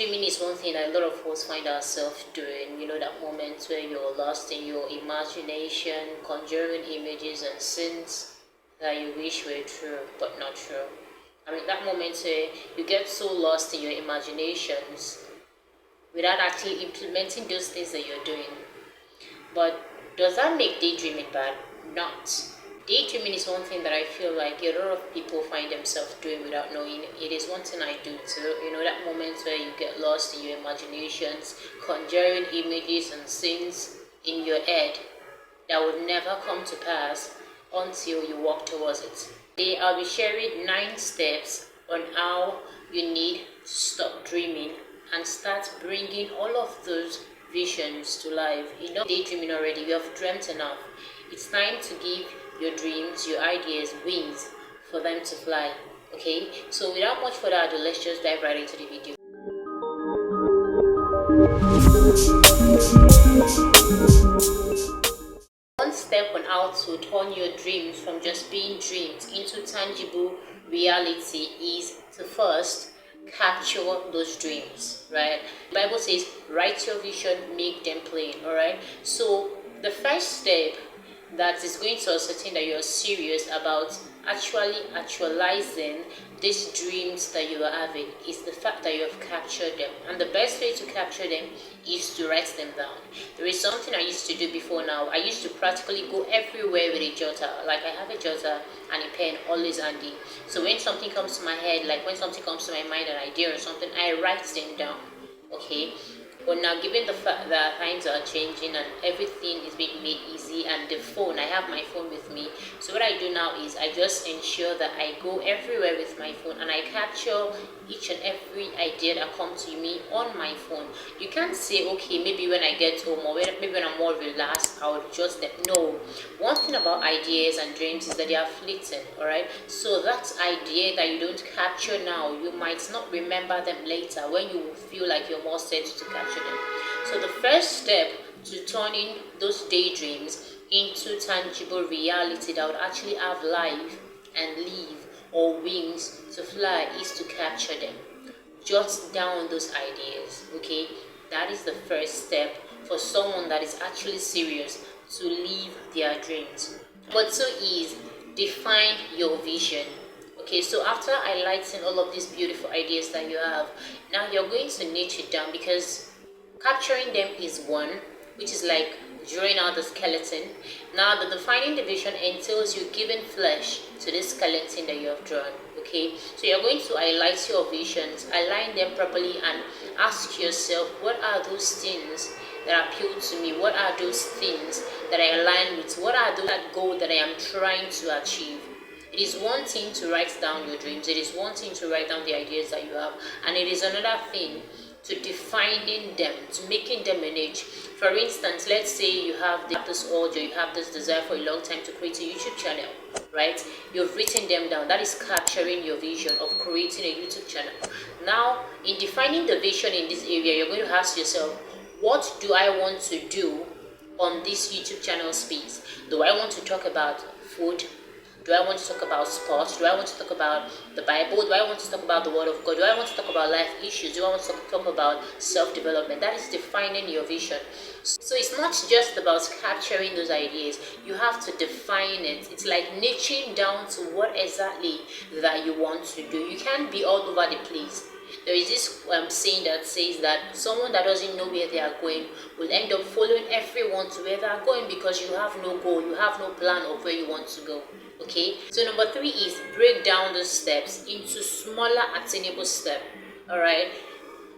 daydreaming is one thing that a lot of us find ourselves doing. You know, that moment where you're lost in your imagination, conjuring images and scenes that you wish were true but not true. I mean, that moment where you get so lost in your imaginations without actually implementing those things that you're doing. But does that make daydreaming bad? Not. Daydreaming is one thing that I feel like a lot of people find themselves doing without knowing. It is one thing I do too. You know, that moment where you get lost in your imaginations, conjuring images and scenes in your head that would never come to pass until you walk towards it. Today I'll be sharing 9 steps on how you need to stop dreaming and start bringing all of those visions to life. You know, daydreaming already, you have dreamt enough. It's time to give your dreams, your ideas wings for them to fly. Okay, so without much further ado, let's just dive right into the video. One step on how to turn your dreams from just being dreams into tangible reality is to first capture those dreams, right? The Bible says, write your vision, make them plain, all right? So the first step that is going to ascertain that you're serious about actually actualizing these dreams that you are having is the fact that you have captured them. And the best way to capture them is to write them down. There is something I used to do before now. I used to practically go everywhere with a jotter. Like, I have a jotter and a pen always handy. So when something comes to my head, like when something comes to my mind, an idea or something, I write them down. Okay? But now, given the fact that times are changing and everything is being made easy, and the phone, I have my phone with me. So what I do now is I just ensure that I go everywhere with my phone and I capture each and every idea that comes to me on my phone. You can't say, okay, maybe when I get home or maybe when I'm more relaxed, I'll just no. One thing about ideas and dreams is that they are fleeting, all right? So that idea that you don't capture now, you might not remember them later when you feel like you're more set to capture them. So the first step to turning those daydreams into tangible reality that would actually have life and live or wings to fly is to capture them. Jot down those ideas, okay? That is the first step for someone that is actually serious to live their dreams. But so is define your vision. Okay, so after highlighting all of these beautiful ideas that you have, now you're going to niche it down, because capturing them is one, which is like drawing out the skeleton. Now, the defining the vision entails you giving flesh to this skeleton that you have drawn. Okay, so you're going to highlight your visions, align them properly, and ask yourself, what are those things that appeal to me? What are those things that I align with? What are those that goal that I am trying to achieve? It is one thing to write down your dreams. It is one thing to write down the ideas that you have, and it is another thing to defining them, to making them an age. For instance, let's say you have this urge, or you have this desire for a long time to create a YouTube channel, right? You've written them down. That is capturing your vision of creating a YouTube channel. Now, in defining the vision in this area, you're going to ask yourself, what do I want to do on this YouTube channel space? Do I want to talk about food? Do I want to talk about sports? Do I want to talk about the Bible? Do I want to talk about the Word of God? Do I want to talk about life issues? Do I want to talk about self-development? That is defining your vision. So it's not just about capturing those ideas. You have to define it. It's like niching down to what exactly that you want to do. You can't be all over the place. There is this saying that says that someone that doesn't know where they are going will end up following everyone to where they are going, because you have no goal, you have no plan of where you want to go. Okay, so number 3 is break down the steps into smaller attainable steps. All right,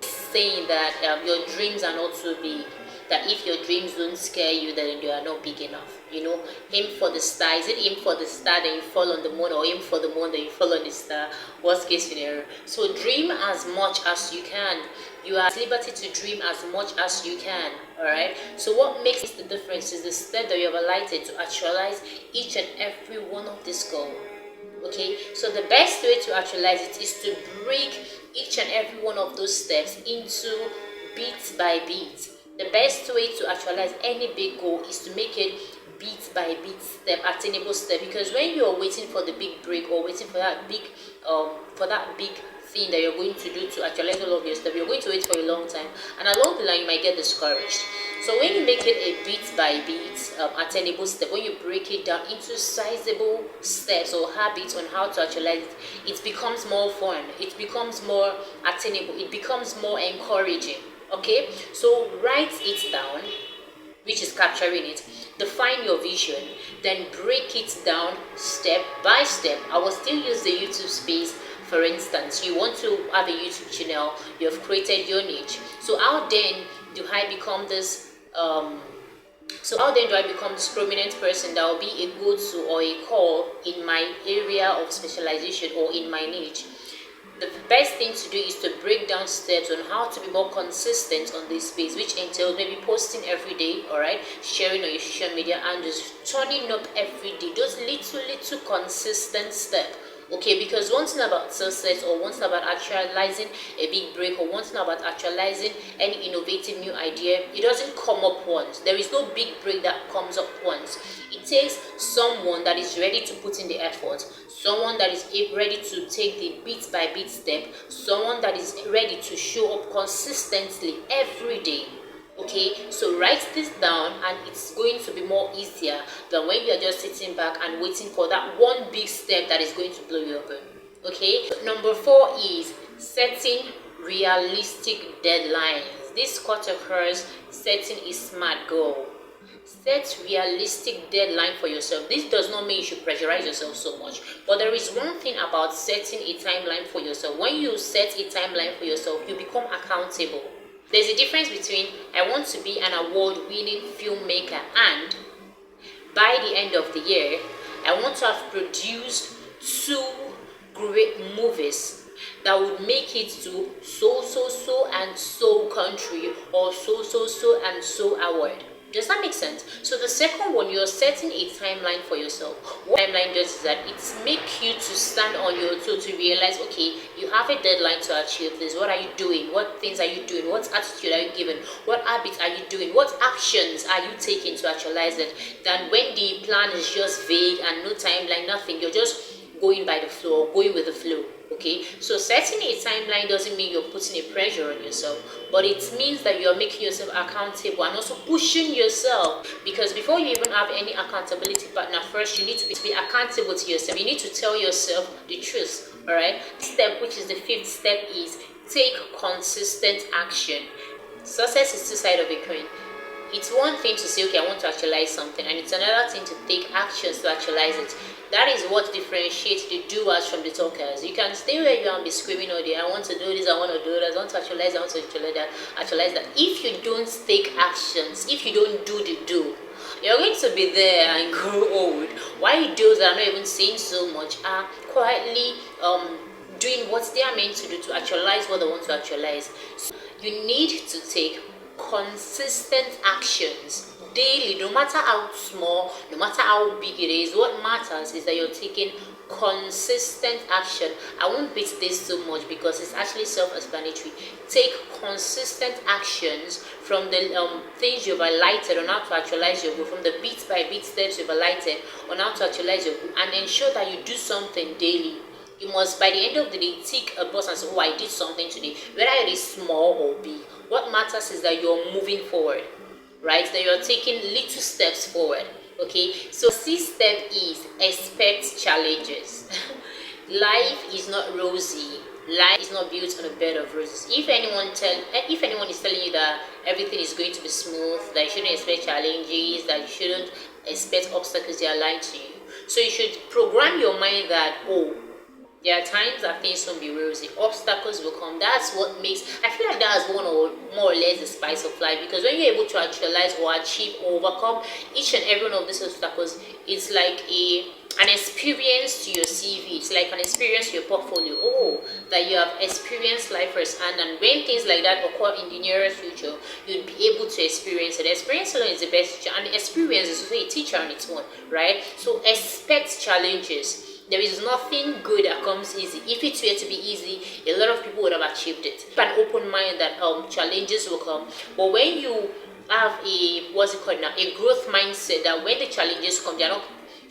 saying that your dreams are not too big, that if your dreams don't scare you, then they are not big enough. You know, aim for the star. Is it aim for the star then you fall on the moon, or aim for the moon then you fall on the star? Worst case scenario. So dream as much as you can. You are at liberty to dream as much as you can. Alright. So what makes the difference is the step that you have alighted to actualize each and every one of these goals. Okay, so the best way to actualize it is to break each and every one of those steps into bit by bit. The best way to actualize any big goal is to make it bit by bit step, attainable step. Because when you are waiting for the big break, or waiting for that big thing that you're going to do to actualize all of your stuff, you're going to wait for a long time, and along the line you might get discouraged. So when you make it a bit by bit attainable step, when you break it down into sizable steps or habits on how to actualize it, it becomes more fun, it becomes more attainable, it becomes more encouraging. Okay, so write it down, which is capturing it. Define your vision, then break it down step by step. I will still use the YouTube space. For instance, you want to have a YouTube channel, you have created your niche. So how then do I become this prominent person that will be a go-to or a call in my area of specialization or in my niche? The best thing to do is to break down steps on how to be more consistent on this space, which entails maybe posting every day, all right, sharing on your social media, and just turning up every day. Those little consistent steps. Okay, because one thing about success, or one thing about actualizing a big break, or one thing about actualizing any innovative new idea, it doesn't come up once. There is no big break that comes up once. It takes someone that is ready to put in the effort, someone that is ready to take the bit by bit step, someone that is ready to show up consistently every day. Okay, so write this down, and it's going to be more easier than when you're just sitting back and waiting for that one big step that is going to blow you open. Okay, number 4 is setting realistic deadlines. This cut occurs setting a smart goal. Set realistic deadline for yourself. This does not mean you should pressurize yourself so much, but there is one thing about setting a timeline for yourself. When you set a timeline for yourself, you become accountable. There's a difference between I want to be an award-winning filmmaker and by the end of the year, I want to have produced 2 great movies that would make it to so and so country, or so and so award. Does that make sense? So the second one, you're setting a timeline for yourself. What timeline does is that it makes you to stand on your toe, to realize, okay, you have a deadline to achieve this. What are you doing? What things are you doing? What attitude are you giving? What habits are you doing? What actions are you taking to actualize it? Then when the plan is just vague and no timeline, nothing, you're just going by the flow, going with the flow. Okay, so setting a timeline doesn't mean you're putting a pressure on yourself, but it means that you're making yourself accountable and also pushing yourself. Because before you even have any accountability partner, first you need to be accountable to yourself. You need to tell yourself the truth. All right. Step, which is the 5th step, is take consistent action. Success is 2 sides of a coin. It's one thing to say, okay, I want to actualize something, and it's another thing to take actions to actualize it. That is what differentiates the doers from the talkers. You can stay where you are and be screaming all day, I want to do this, I want to do that, I want to actualize, I want to actualize that. If you don't take actions, if you don't do the do, you're going to be there and grow old. While those that are not even saying so much are quietly doing what they are meant to do to actualize what they want to actualize. So you need to take consistent actions daily, no matter how small, no matter how big it is. What matters is that you're taking consistent action. I won't beat this so much because it's actually self-explanatory. Take consistent actions from the things you've highlighted on how to actualize your goal, from the bit by bit steps you've highlighted on how to actualize your goal, and ensure that you do something daily. You must, by the end of the day, tick a box and say, oh, I did something today, whether it is small or big. What matters is that you're moving forward, right? That you're taking little steps forward. Okay, so 6th step is expect challenges. Life is not rosy. Life is not built on a bed of roses. If anyone is telling you that everything is going to be smooth, that you shouldn't expect challenges, that you shouldn't expect obstacles, they are lying to you. So you should program your mind that, oh, there are times that things won't be rosy. Obstacles will come. That's what makes, I feel like that's one or more or less the spice of life. Because when you're able to actualize or achieve or overcome each and every one of these obstacles, it's like an experience to your CV. It's like an experience to your portfolio. Oh, that you have experienced life firsthand, and when things like that occur in the nearest future, you'd be able to experience it. Experience alone is the best teacher, and experience is also a teacher on its own, right? So expect challenges. There is nothing good that comes easy. If it were to be easy, a lot of people would have achieved it. Keep an open mind that challenges will come. But when you have a growth mindset, that when the challenges come, they're not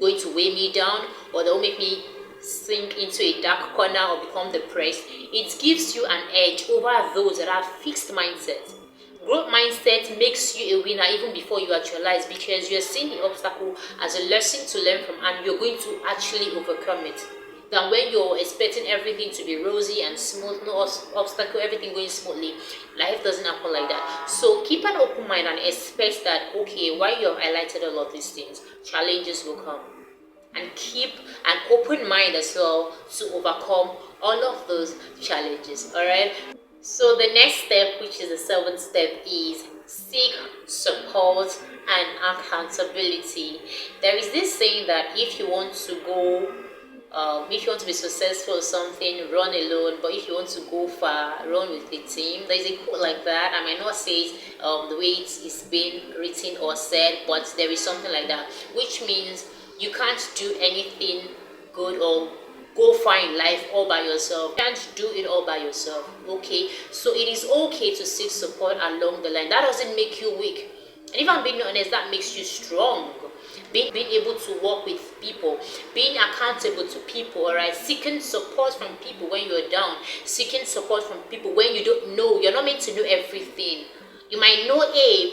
going to weigh me down, or they'll make me sink into a dark corner or become depressed, it gives you an edge over those that have fixed mindset. Growth mindset makes you a winner even before you actualize, because you're seeing the obstacle as a lesson to learn from and you're going to actually overcome it. Than when you're expecting everything to be rosy and smooth, no obstacle, everything going smoothly. Life doesn't happen like that. So keep an open mind and expect that, okay, while you have highlighted all of these things, challenges will come. And keep an open mind as well to overcome all of those challenges. Alright? So the next step, which is the seventh step, is seek support and accountability. There is this saying that if you want to go if you want to be successful or something, run alone. But if you want to go far, run with a team. There's a quote like that. I might not say it the way it is being written or said, but there is something like that, which means you can't do anything good or go far in life all by yourself. You can't do it all by yourself. Okay, so it is okay to seek support along the line. That doesn't make you weak. And if I'm being honest, that makes you strong. Being able to work with people, being accountable to people, alright, seeking support from people when you're down, seeking support from people when you don't know. You're not meant to know everything. You might know A,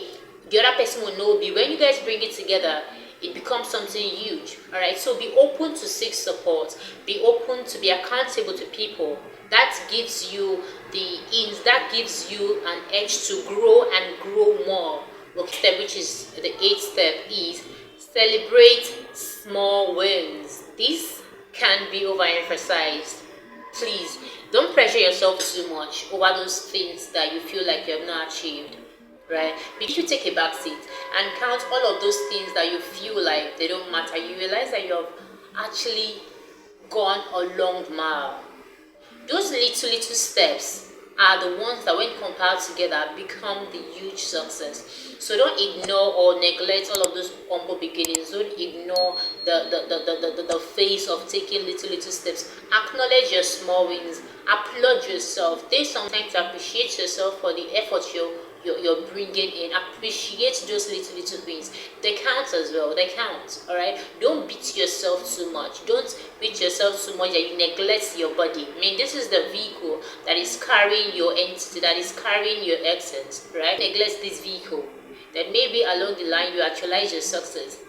the other person will know B. When you guys bring it together, it becomes something huge. Alright, so be open to seek support, be open to be accountable to people. That gives you the ins, that gives you an edge to grow and grow more. Okay, step, which is the eighth step, is celebrate small wins. This can be overemphasized. Please don't pressure yourself too much over those things that you feel like you have not achieved. Right? But if you take a back seat and count all of those things that you feel like they don't matter, you realize that you have actually gone a long mile. Those little steps are the ones that, when compiled together, become the huge success. So don't ignore or neglect all of those humble beginnings. Don't ignore the phase of taking little steps. Acknowledge your small wins. Applaud yourself. Take some time to appreciate yourself for the effort you're bringing in. Appreciate those little things. They count as well. They count. All right. Don't beat yourself too much. Don't beat yourself too much that you neglect your body. I mean, this is the vehicle that is carrying your entity, that is carrying your essence. Right. Neglect this vehicle. Then maybe along the line you actualize your success.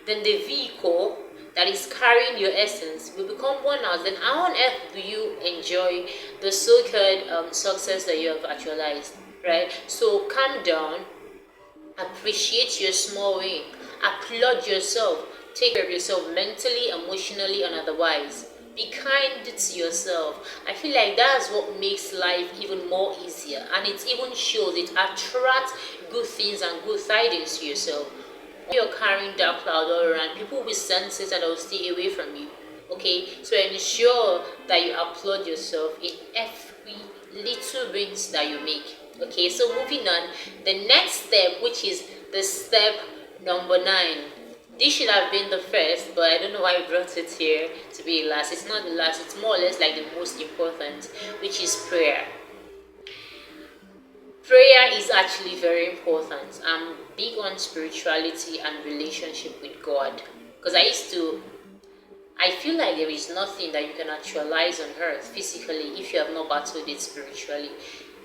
Then the vehicle that is carrying your essence will become worn out. Then how on earth do you enjoy the so-called success that you have actualized? Right? So calm down, appreciate your small win, applaud yourself, take care of yourself mentally, emotionally, and otherwise. Be kind to yourself. I feel like that's what makes life even more easier, and it even shows, it attracts good things and good tidings to yourself. When you're carrying dark cloud all around, people will sense it and they'll stay away from you. Okay, so ensure that you applaud yourself in every little wins that you make. Okay, so moving on, the next step, which is the step number 9. This should have been the first, but I don't know why I brought it here to be last. It's not the last, it's more or less like the most important, which is prayer. Prayer is actually very important. I'm big on spirituality and relationship with God, because I feel like there is nothing that you can actualize on earth physically if you have not battled it spiritually.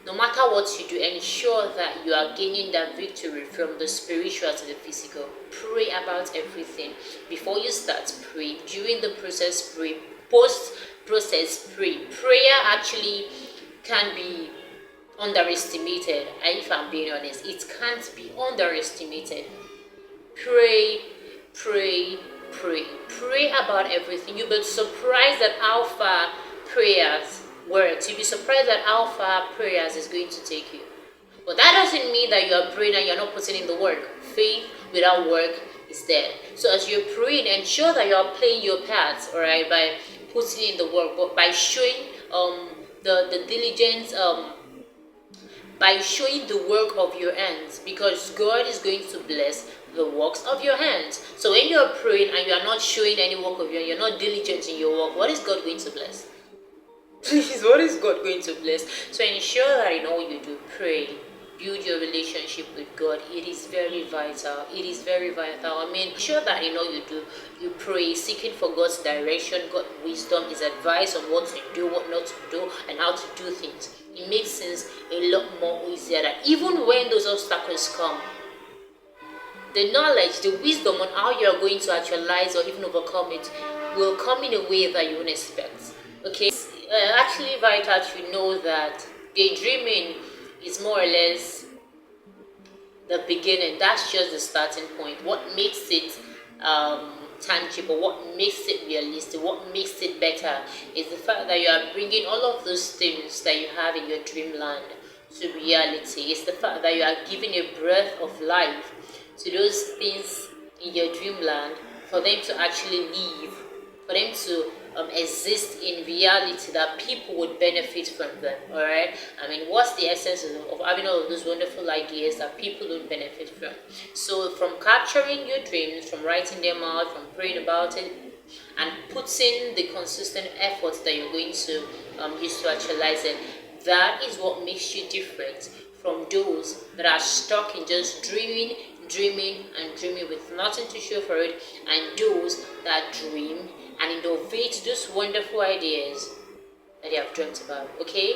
No matter what you do, ensure that you are gaining that victory from the spiritual to the physical. Pray about everything. Before you start, pray. During the process, pray. Post-process, pray. Prayer actually can be underestimated. If I'm being honest, it can't be underestimated. Pray, pray, pray. Pray about everything. You'll be surprised at how far prayers works. You'll be surprised at how far prayers is going to take you. But that doesn't mean that you are praying and you're not putting in the work. Faith without work is dead. So as you're praying, ensure that you are playing your part, alright, by putting in the work, but by showing the diligence, by showing the work of your hands, because God is going to bless the works of your hands. So when you're praying and you are not showing any work of your hands, you're not diligent in your work, what is God going to bless? Please, what is God going to bless? So ensure that in all you do, pray. build your relationship with God, it is very vital. It is very vital. I mean, sure that in all you do, you pray, seeking for God's direction, God's wisdom, His advice on what to do, what not to do, and how to do things. It makes things a lot more easier. That even when those obstacles come, the knowledge, the wisdom on how you are going to actualize or even overcome it will come in a way that you won't expect. Okay, it's actually vital to know that daydreaming is more or less the beginning. That's just the starting point. What makes it tangible, what makes it realistic, what makes it better is the fact that you are bringing all of those things that you have in your dreamland to reality. It's the fact that you are giving a breath of life to those things in your dreamland for them to actually live, for them to exist in reality, that people would benefit from them. All right, I mean, what's the essence of having all of those wonderful ideas that people would benefit from? So from capturing your dreams, from writing them out, from praying about it, and putting the consistent efforts that you're going to use to actualize it, that is what makes you different from those that are stuck in just dreaming and dreaming with nothing to show for it, and those that dream and innovate those wonderful ideas that they have dreamt about. Okay,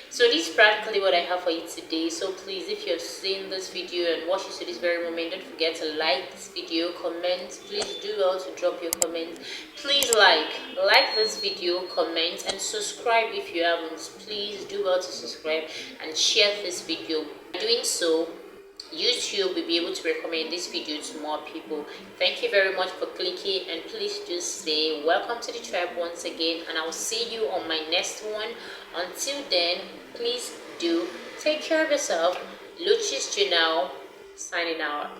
so this is practically what I have for you today. So please, if you've seen this video and watched it to this very moment, don't forget to like this video, comment. Please do well to drop your comments. Please like this video, comment, and subscribe if you haven't. Please do well to subscribe and share this video. By doing so, YouTube will be able to recommend this video to more people. Thank you very much for clicking, and please just say welcome to the tribe once again, and I'll see you on my next one. Until then, please do take care of yourself. Lucis Janelle signing out.